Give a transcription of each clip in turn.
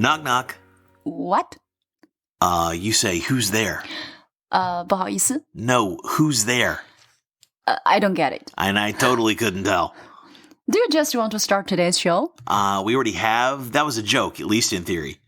Knock, knock. What? You say, who's there? 不好意思 No, who's there? I don't get it. And I totally couldn't tell. Do you just want to start today's show? We already have. That was a joke, at least in theory.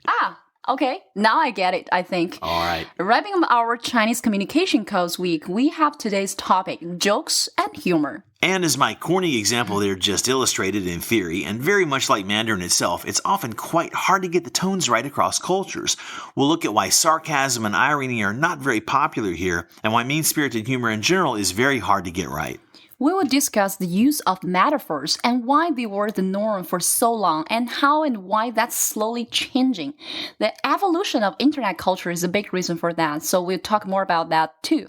Okay. Now I get it, I think. All right. Wrapping up our Chinese Communication Codes Week, we have today's topic, jokes and humor. And as my corny example there just illustrated in theory, and very much like Mandarin itself, it's often quite hard to get the tones right across cultures. We'll look at why sarcasm and irony are not very popular here, and why mean-spirited humor in general is very hard to get right. We will discuss the use of metaphors and why they were the norm for so long and how and why that's slowly changing. The evolution of internet culture is a big reason for that, so we'll talk more about that too.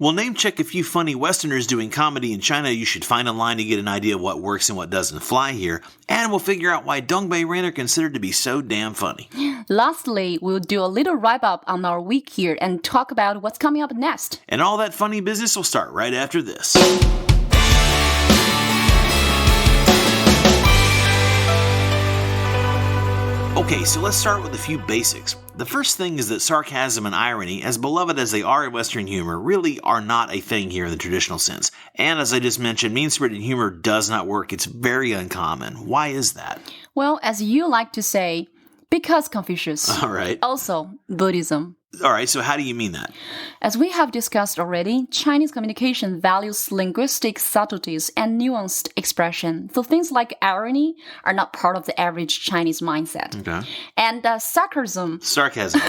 We'll name-check a few funny Westerners doing comedy in China you should find online to get an idea of what works and what doesn't fly here, and we'll figure out why Dongbei Ren are considered to be so damn funny. Lastly, we'll do a little wrap-up on our week here and talk about what's coming up next. And all that funny business will start right after this. Okay, so let's start with a few basics. The first thing is that sarcasm and irony, as beloved as they are in Western humor, really are not a thing here in the traditional sense. And as I just mentioned, mean-spirited humor does not work. It's very uncommon. Why is that? Well, as you like to say, because Confucius. All right. Also, Buddhism. All right, so how do you mean that? As we have discussed already, Chinese communication values linguistic subtleties and nuanced expression, so things like irony are not part of the average Chinese mindset. Okay. And sarcasm. Sarcasm.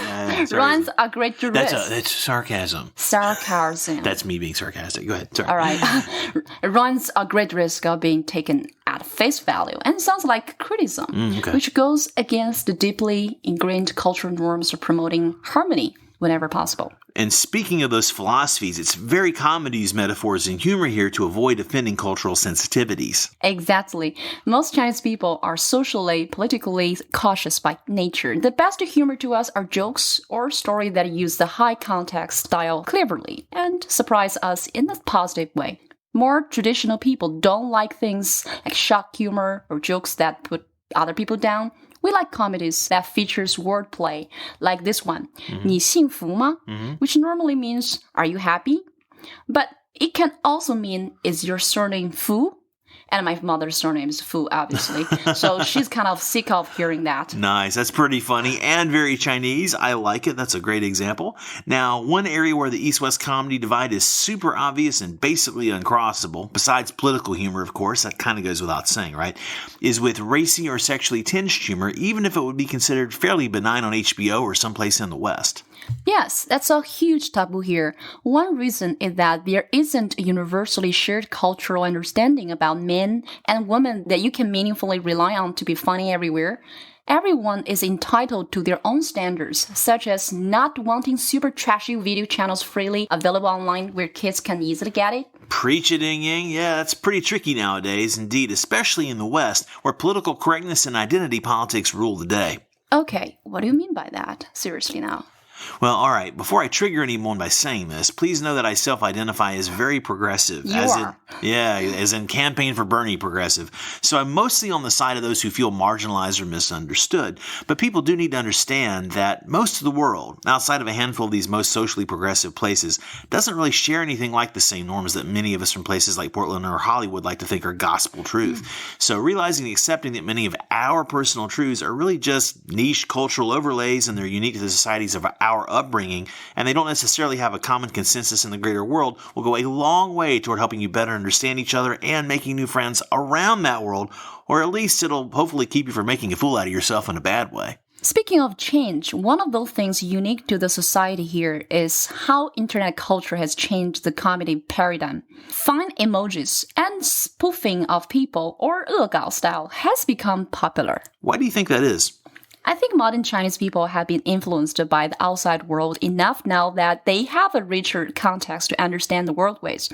Runs a great risk. That's sarcasm. Sarcasm. That's me being sarcastic. Go ahead. Sorry. All right. Runs a great risk of being taken at face value and sounds like criticism, which goes against the deeply ingrained cultural norms of promoting harmony whenever possible. And speaking of those philosophies, it's very common to use metaphors and humor here to avoid offending cultural sensitivities. Exactly. Most Chinese people are socially, politically cautious by nature. The best humor to us are jokes or stories that use the high context style cleverly and surprise us in a positive way. More traditional people don't like things like shock humor or jokes that put other people down. We like comedies that features wordplay, like this one, 你幸福吗? Which normally means, are you happy? But it can also mean, is your surname Fu? And my mother's surname is Fu, obviously. So she's kind of sick of hearing that. Nice. That's pretty funny and very Chinese. I like it. That's a great example. Now, one area where the East-West comedy divide is super obvious and basically uncrossable, besides political humor, of course, that kind of goes without saying, right, is with racy or sexually tinged humor, even if it would be considered fairly benign on HBO or someplace in the West. Yes, that's a huge taboo here. One reason is that there isn't a universally shared cultural understanding about men and women that you can meaningfully rely on to be funny everywhere. Everyone is entitled to their own standards, such as not wanting super trashy video channels freely available online where kids can easily get it. Preach it, Ying-Yang. Yeah, that's pretty tricky nowadays, indeed, especially in the West, where political correctness and identity politics rule the day. Okay, what do you mean by that? Seriously now. Well, all right, before I trigger anyone by saying this, please know that I self-identify as very progressive. As in campaign for Bernie progressive. So I'm mostly on the side of those who feel marginalized or misunderstood. But people do need to understand that most of the world, outside of a handful of these most socially progressive places, doesn't really share anything like the same norms that many of us from places like Portland or Hollywood like to think are gospel truth. So realizing and accepting that many of our personal truths are really just niche cultural overlays and they're unique to the societies of our upbringing, and they don't necessarily have a common consensus in the greater world, will go a long way toward helping you better understand each other and making new friends around that world, or at least it'll hopefully keep you from making a fool out of yourself in a bad way. Speaking of change, one of those things unique to the society here is how internet culture has changed the comedy paradigm. Fine emojis and spoofing of people or 恶搞 style has become popular. Why do you think that is? I think modern Chinese people have been influenced by the outside world enough now that they have a richer context to understand the world ways.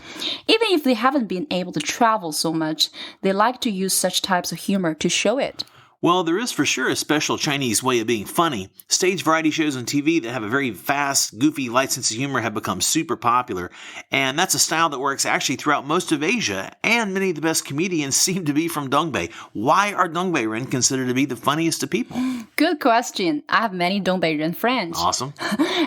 Even if they haven't been able to travel so much, they like to use such types of humor to show it. Well, there is for sure a special Chinese way of being funny. Stage variety shows on TV that have a very fast, goofy, light sense of humor have become super popular, and that's a style that works actually throughout most of Asia, and many of the best comedians seem to be from Dongbei. Why are Dongbeiren considered to be the funniest of people? Good question. I have many Dongbeiren friends. Awesome.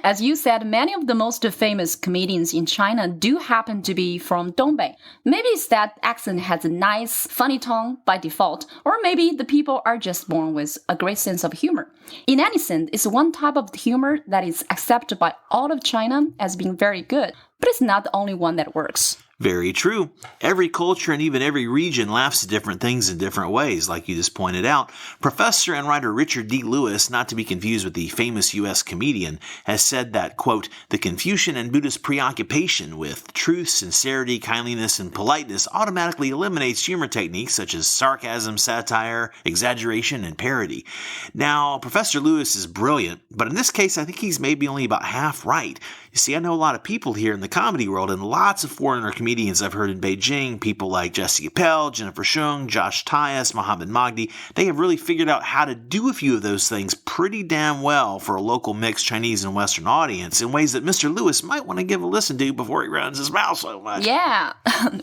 As you said, many of the most famous comedians in China do happen to be from Dongbei. Maybe it's that accent has a nice, funny tone by default, or maybe the people are just born with a great sense of humor. In any sense, it's one type of humor that is accepted by all of China as being very good, but it's not the only one that works. Very true. Every culture and even every region laughs at different things in different ways, like you just pointed out. Professor and writer Richard D. Lewis, not to be confused with the famous U.S. comedian, has said that, quote, the Confucian and Buddhist preoccupation with truth, sincerity, kindliness, and politeness automatically eliminates humor techniques such as sarcasm, satire, exaggeration, and parody. Now, Professor Lewis is brilliant, but in this case, I think he's maybe only about half right. You see, I know a lot of people here in the comedy world and lots of foreigner comedians I've heard in Beijing, people like Jesse Appel, Jennifer Shung, Josh Tyus, Mohammed Magdi. They have really figured out how to do a few of those things pretty damn well for a local mixed Chinese and Western audience in ways that Mr. Lewis might want to give a listen to before he runs his mouth so much. Yeah,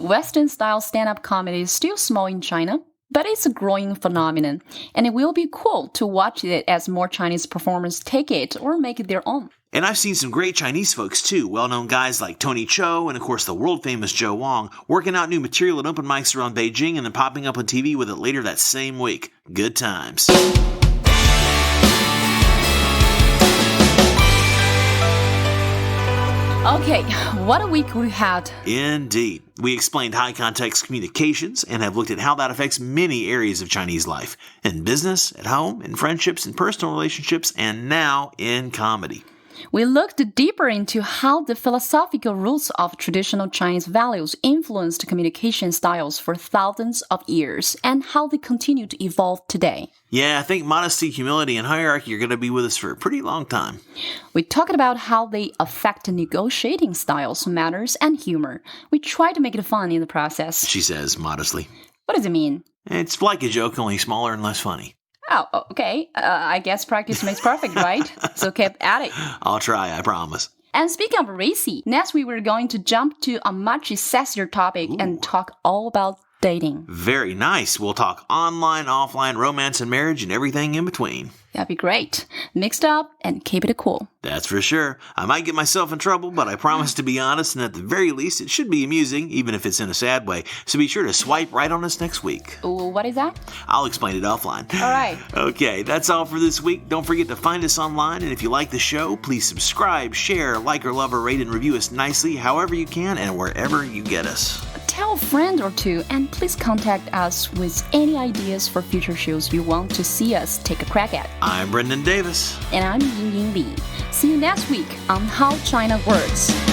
Western-style stand-up comedy is still small in China, but it's a growing phenomenon, and it will be cool to watch it as more Chinese performers take it or make it their own. And I've seen some great Chinese folks too, well-known guys like Tony Cho and of course the world-famous Joe Wong, working out new material at open mics around Beijing and then popping up on TV with it later that same week. Good times. Okay, what a week we had. Indeed. We explained high context communications and have looked at how that affects many areas of Chinese life. In business, at home, in friendships, in personal relationships, and now in comedy. We looked deeper into how the philosophical roots of traditional Chinese values influenced communication styles for thousands of years and how they continue to evolve today. Yeah, I think modesty, humility, and hierarchy are going to be with us for a pretty long time. We talked about how they affect negotiating styles, manners, and humor. We try to make it fun in the process. She says modestly. What does it mean? It's like a joke, only smaller and less funny. Oh, okay. I guess practice makes perfect, right? So keep at it. I'll try, I promise. And speaking of racy, next week we're going to jump to a much sexier topic and talk all about dating. Very nice. We'll talk online, offline, romance and marriage and everything in between. That'd be great. Mixed up and keep it cool. That's for sure. I might get myself in trouble, but I promise to be honest, and at the very least, it should be amusing, even if it's in a sad way. So be sure to swipe right on us next week. What is that? I'll explain it offline. All right. Okay, that's all for this week. Don't forget to find us online, and if you like the show, please subscribe, share, like or love or rate and review us nicely, however you can and wherever you get us. Tell a friend or two, and please contact us with any ideas for future shows you want to see us take a crack at. I'm Brendan Davis. And I'm Yingying Li. See you next week on How China Works.